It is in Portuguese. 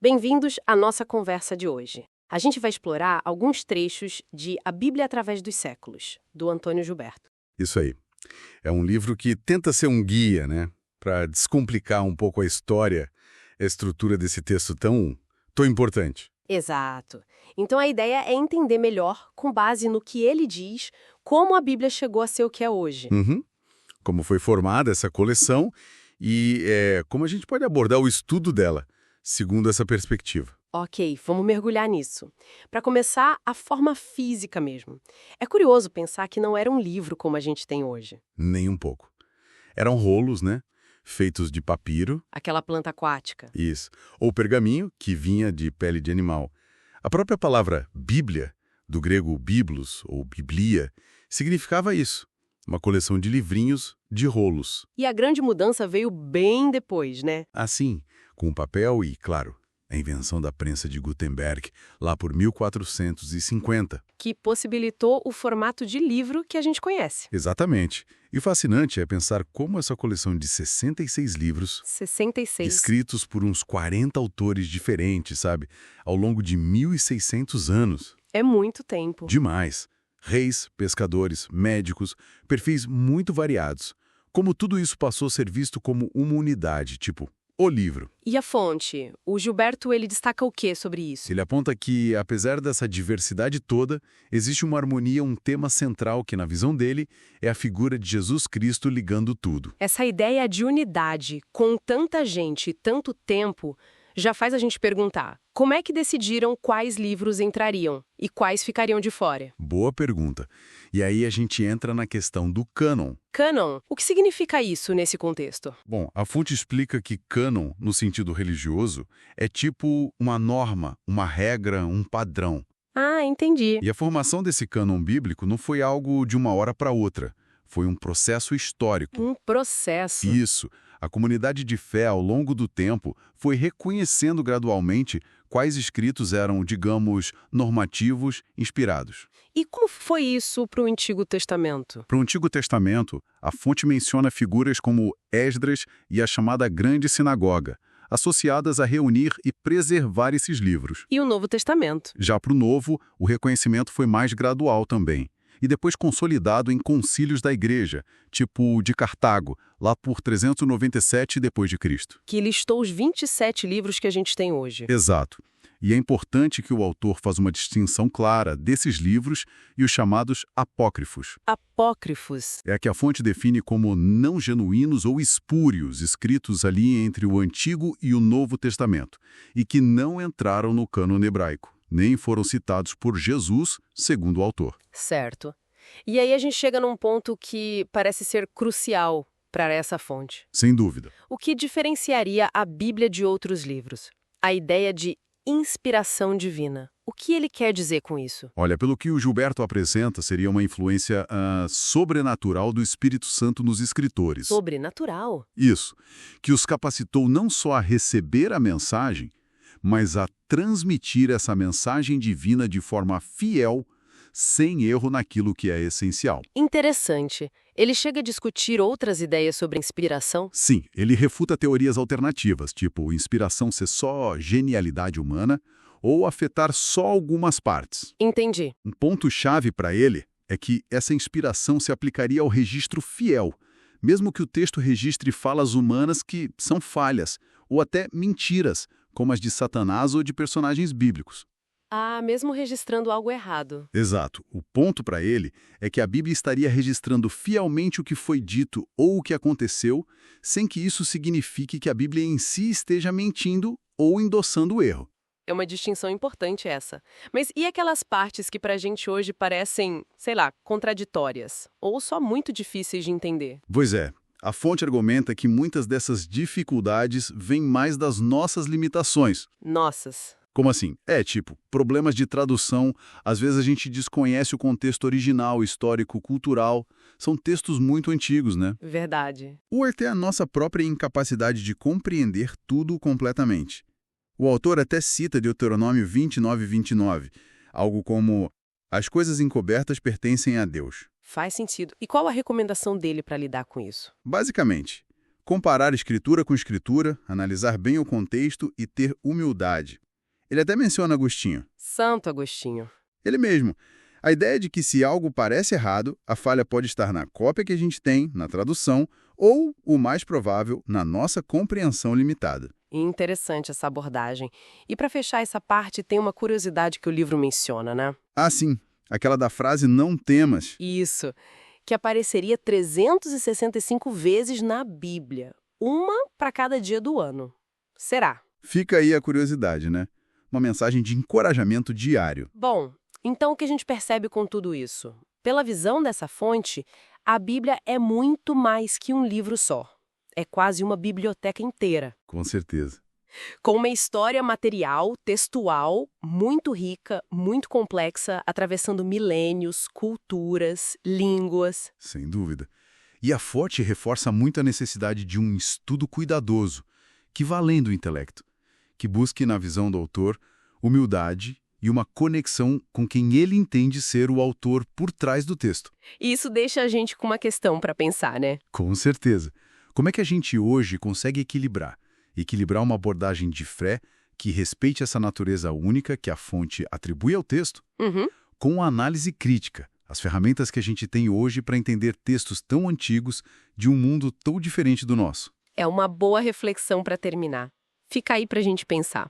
Bem-vindos à nossa conversa de hoje. A gente vai explorar alguns trechos de A Bíblia através dos séculos, do Antônio Gilberto. Isso aí. É um livro que tenta ser um guia, né? Para descomplicar um pouco a história, a estrutura desse texto tão importante. Exato. Então a ideia é entender melhor, com base no que ele diz, como a Bíblia chegou a ser o que é hoje. Uhum. Como foi formada essa coleção e como a gente pode abordar o estudo dela, segundo essa perspectiva. Ok, vamos mergulhar nisso. Para começar, a forma física mesmo. É curioso pensar que não era um livro como a gente tem hoje. Nem um pouco. Eram rolos, né? Feitos de papiro, Aquela planta aquática. isso, ou pergaminho, que vinha de pele de animal. A própria palavra Bíblia, do grego biblos ou biblia, significava isso, uma coleção de livrinhos de rolos. E a grande mudança veio bem depois, né? Assim, com papel e, claro, a invenção da prensa de Gutenberg, lá por 1450. Que possibilitou o formato de livro que a gente conhece. Exatamente. E o fascinante é pensar como essa coleção de 66 livros, 66. escritos por uns 40 autores diferentes, sabe, ao longo de 1.600 anos. É muito tempo. Demais. Reis, pescadores, médicos, perfis muito variados. Como tudo isso passou a ser visto como uma unidade, tipo, o livro. E a fonte? O Gilberto, ele destaca o que sobre isso? Ele aponta que, apesar dessa diversidade toda, existe uma harmonia, um tema central que, na visão dele, é a figura de Jesus Cristo ligando tudo. Essa ideia de unidade, com tanta gente e tanto tempo, já faz a gente perguntar, como é que decidiram quais livros entrariam e quais ficariam de fora? Boa pergunta. E aí a gente entra na questão do cânon. Cânon, o que significa isso nesse contexto? Bom, a fonte explica que cânon, no sentido religioso, é tipo uma norma, uma regra, um padrão. Ah, entendi. E a formação desse cânon bíblico não foi algo de uma hora para outra. Foi um processo histórico. Um processo. Isso. A comunidade de fé, ao longo do tempo, foi reconhecendo gradualmente quais escritos eram, digamos, normativos, inspirados. E como foi isso para o Antigo Testamento? Para o Antigo Testamento, a fonte menciona figuras como Esdras e a chamada Grande Sinagoga, associadas a reunir e preservar esses livros. E o Novo Testamento? Já para o Novo, o reconhecimento foi mais gradual também, e depois consolidado em concílios da Igreja, tipo o de Cartago, lá por 397 d.C. Que listou os 27 livros que a gente tem hoje. Exato. E é importante que o autor faça uma distinção clara desses livros e os chamados apócrifos. Apócrifos. É a que a fonte define como não genuínos ou espúrios, escritos ali entre o Antigo e o Novo Testamento, e que não entraram no cânon hebraico, nem foram citados por Jesus, segundo o autor. Certo. E aí a gente chega num ponto que parece ser crucial para essa fonte. Sem dúvida. O que diferenciaria a Bíblia de outros livros? A ideia de inspiração divina. O que ele quer dizer com isso? Olha, pelo que o Gilberto apresenta, seria uma influência sobrenatural do Espírito Santo nos escritores. Sobrenatural. Isso, que os capacitou não só a receber a mensagem, mas a transmitir essa mensagem divina de forma fiel, sem erro naquilo que é essencial. Interessante. Ele chega a discutir outras ideias sobre inspiração? Sim, ele refuta teorias alternativas, tipo inspiração ser só genialidade humana ou afetar só algumas partes. Entendi. Um ponto-chave para ele é que essa inspiração se aplicaria ao registro fiel, mesmo que o texto registre falas humanas que são falhas, ou até mentiras, como as de Satanás ou de personagens bíblicos. Ah, mesmo registrando algo errado. Exato. O ponto para ele é que a Bíblia estaria registrando fielmente o que foi dito ou o que aconteceu, sem que isso signifique que a Bíblia em si esteja mentindo ou endossando o erro. É uma distinção importante essa. Mas e aquelas partes que pra gente hoje parecem, sei lá, contraditórias? Ou só muito difíceis de entender? Pois é. A fonte argumenta que muitas dessas dificuldades vêm mais das nossas limitações. Nossas. Como assim? Tipo, problemas de tradução, às vezes a gente desconhece o contexto original, histórico, cultural. São textos muito antigos, né? Verdade. Ou até a nossa própria incapacidade de compreender tudo completamente. O autor até cita Deuteronômio 29:29, algo como: as coisas encobertas pertencem a Deus. Faz sentido. E qual a recomendação dele para lidar com isso? Basicamente, Comparar escritura com escritura, analisar bem o contexto e ter humildade. Ele até menciona Agostinho. Santo Agostinho. Ele mesmo. A ideia de que se algo parece errado, a falha pode estar na cópia que a gente tem, na tradução, ou, o mais provável, na nossa compreensão limitada. Interessante essa abordagem. E para fechar essa parte, tem uma curiosidade que o livro menciona, né? Ah, sim. Aquela da frase não temas. Isso, que apareceria 365 vezes na Bíblia. Uma para cada dia do ano. Será? Fica aí a curiosidade, né? Uma mensagem de encorajamento diário. Bom, então o que a gente percebe com tudo isso? Pela visão dessa fonte, a Bíblia é muito mais que um livro só. É quase uma biblioteca inteira, Com certeza. com uma história material, textual, muito rica, muito complexa, atravessando milênios, culturas, línguas. Sem dúvida. E a fonte reforça muito a necessidade de um estudo cuidadoso, que vá além do intelecto, que busque, na visão do autor, humildade e uma conexão com quem ele entende ser o autor por trás do texto. E isso deixa a gente com uma questão para pensar, né? Com certeza. Como é que a gente hoje consegue equilibrar uma abordagem de fé que respeite essa natureza única que a fonte atribui ao texto, com a análise crítica, as ferramentas que a gente tem hoje para entender textos tão antigos de um mundo tão diferente do nosso? É uma boa reflexão para terminar. Fica aí para a gente pensar.